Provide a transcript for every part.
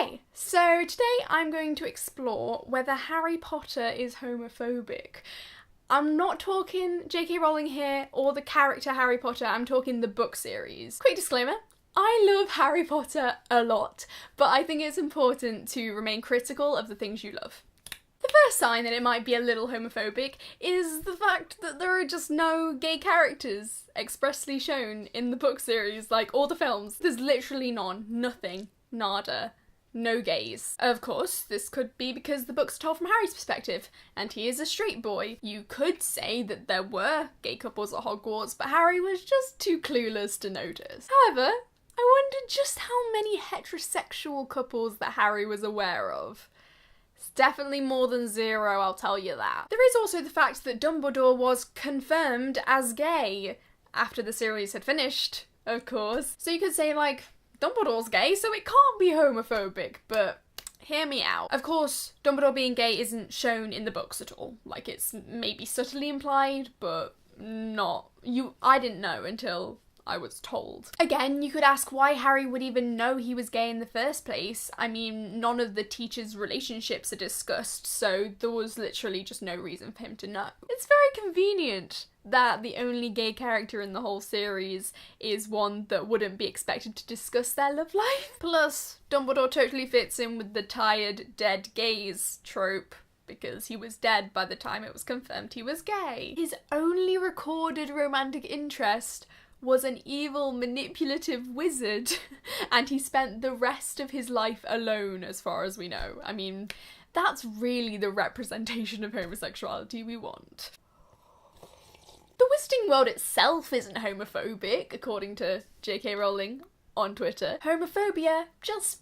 Okay, so today I'm going to explore whether Harry Potter is homophobic. I'm not talking J.K. Rowling here or the character Harry Potter, I'm talking the book series. Quick disclaimer, I love Harry Potter a lot, but I think it's important to remain critical of the things you love. The first sign that it might be a little homophobic is the fact that there are just no gay characters expressly shown in the book series, like all the films. There's literally none, nothing, nada. No gays. Of course, this could be because the book's told from Harry's perspective, and he is a straight boy. You could say that there were gay couples at Hogwarts, but Harry was just too clueless to notice. However, I wondered just how many heterosexual couples that Harry was aware of. It's definitely more than zero, I'll tell you that. There is also the fact that Dumbledore was confirmed as gay after the series had finished, of course. So you could say, like, Dumbledore's gay, so it can't be homophobic, but hear me out. Of course, Dumbledore being gay isn't shown in the books at all. Like, it's maybe subtly implied, but not. I didn't know until I was told. Again, you could ask why Harry would even know he was gay in the first place. I mean, none of the teachers' relationships are discussed, so there was literally just no reason for him to know. It's very convenient that the only gay character in the whole series is one that wouldn't be expected to discuss their love life. Plus, Dumbledore totally fits in with the tired, dead gays trope, because he was dead by the time it was confirmed he was gay. His only recorded romantic interest was an evil, manipulative wizard, and he spent the rest of his life alone, as far as we know. I mean, that's really the representation of homosexuality we want. The Wizarding World itself isn't homophobic, according to J.K. Rowling on Twitter. Homophobia just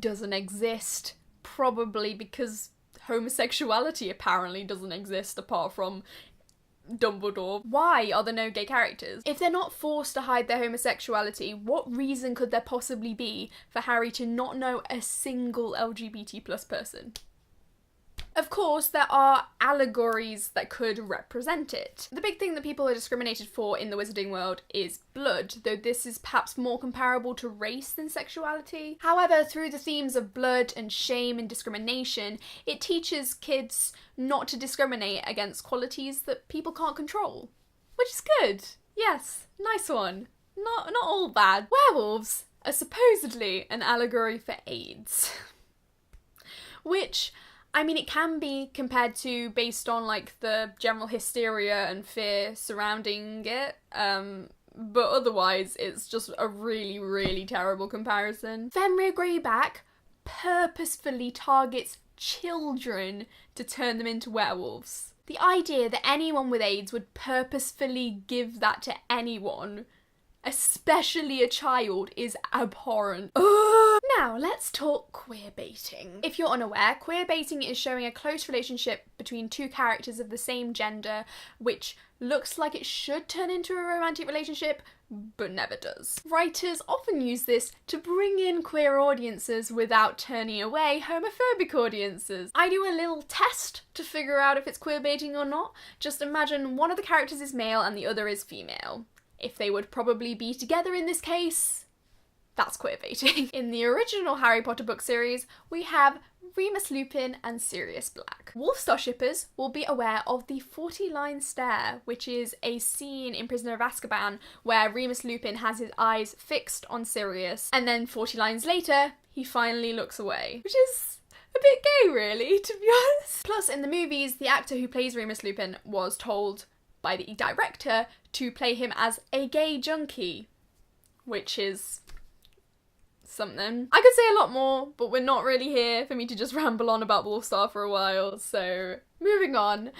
doesn't exist, probably because homosexuality apparently doesn't exist apart from Dumbledore. Why are there no gay characters? If they're not forced to hide their homosexuality, what reason could there possibly be for Harry to not know a single LGBT plus person? Of course, there are allegories that could represent it. The big thing that people are discriminated for in the Wizarding World is blood, though this is perhaps more comparable to race than sexuality. However, through the themes of blood and shame and discrimination, it teaches kids not to discriminate against qualities that people can't control. Which is good. Yes, nice one. Not all bad. Werewolves are supposedly an allegory for AIDS. Which, I mean, it can be compared to based on, like, the general hysteria and fear surrounding it, but otherwise it's just a really, really terrible comparison. Fenrir Greyback purposefully targets children to turn them into werewolves. The idea that anyone with AIDS would purposefully give that to anyone, especially a child, is abhorrent. Now, let's talk queerbaiting. If you're unaware, queerbaiting is showing a close relationship between two characters of the same gender, which looks like it should turn into a romantic relationship, but never does. Writers often use this to bring in queer audiences without turning away homophobic audiences. I do a little test to figure out if it's queerbaiting or not. Just imagine one of the characters is male and the other is female. If they would probably be together in this case, that's queerbaiting. In the original Harry Potter book series, we have Remus Lupin and Sirius Black. Wolfstar shippers will be aware of the 40-line stare, which is a scene in Prisoner of Azkaban where Remus Lupin has his eyes fixed on Sirius, and then 40 lines later, he finally looks away. Which is a bit gay, really, to be honest. Plus, in the movies, the actor who plays Remus Lupin was told by the director to play him as a gay junkie, which is something. I could say a lot more, but we're not really here for me to just ramble on about Wolfstar for a while, so moving on.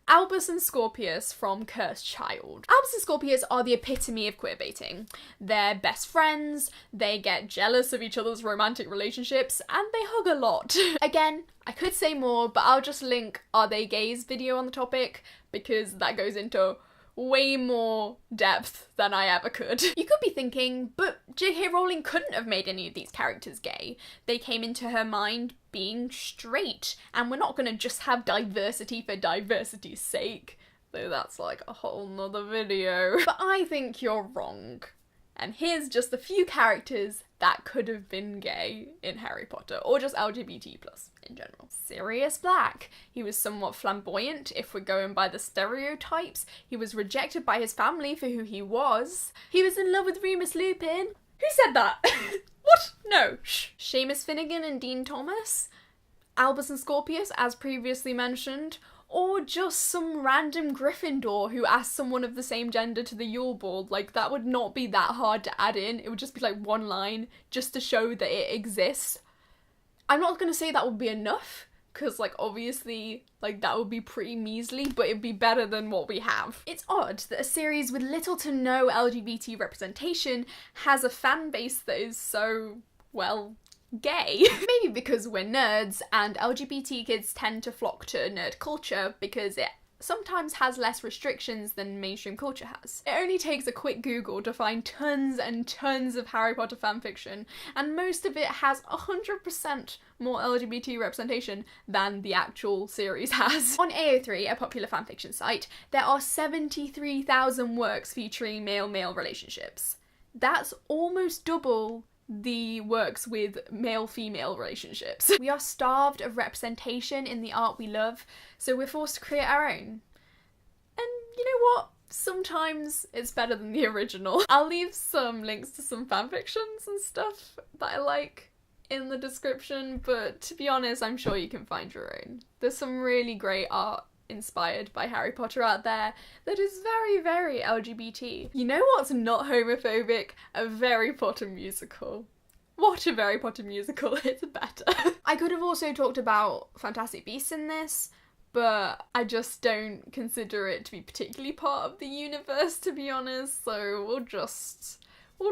Albus and Scorpius from Cursed Child. Albus and Scorpius are the epitome of queerbaiting. They're best friends, they get jealous of each other's romantic relationships, and they hug a lot. Again, I could say more, but I'll just link Are They Gays video on the topic, because that goes into way more depth than I ever could. You could be thinking, but J.K. Rowling couldn't have made any of these characters gay. They came into her mind being straight, and we're not gonna just have diversity for diversity's sake, though that's like a whole nother video. But I think you're wrong. And here's just a few characters that could have been gay in Harry Potter, or just LGBT+ in general. Sirius Black. He was somewhat flamboyant, if we're going by the stereotypes. He was rejected by his family for who he was. He was in love with Remus Lupin. Who said that? What? No. Shh. Seamus Finnegan and Dean Thomas. Albus and Scorpius, as previously mentioned. Or just some random Gryffindor who asked someone of the same gender to the Yule Ball. Like, that would not be that hard to add in. It would just be like one line just to show that it exists. I'm not going to say that would be enough, because, like, obviously, like, that would be pretty measly, but it'd be better than what we have. It's odd that a series with little to no LGBT representation has a fan base that is so, well, gay. Maybe because we're nerds and LGBT kids tend to flock to nerd culture because it sometimes has less restrictions than mainstream culture has. It only takes a quick Google to find tons and tons of Harry Potter fanfiction, and most of it has 100% more LGBT representation than the actual series has. On AO3, a popular fanfiction site, there are 73,000 works featuring male-male relationships. That's almost double the works with male-female relationships. We are starved of representation in the art we love, so we're forced to create our own. And you know what? Sometimes it's better than the original. I'll leave some links to some fanfictions and stuff that I like in the description, but to be honest, I'm sure you can find your own. There's some really great art inspired by Harry Potter out there that is very, very LGBT. You know what's not homophobic? A Very Potter musical. What a Very Potter musical, it's better. I could have also talked about Fantastic Beasts in this, but I just don't consider it to be particularly part of the universe, to be honest, so we'll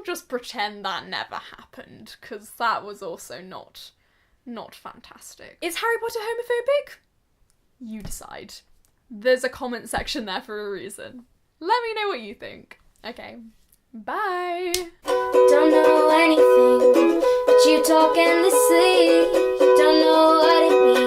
just pretend that never happened, because that was also not fantastic. Is Harry Potter homophobic? You decide. There's a comment section there for a reason. Let me know what you think. Okay, bye! Don't know anything, but you talk endlessly. Don't know what it means.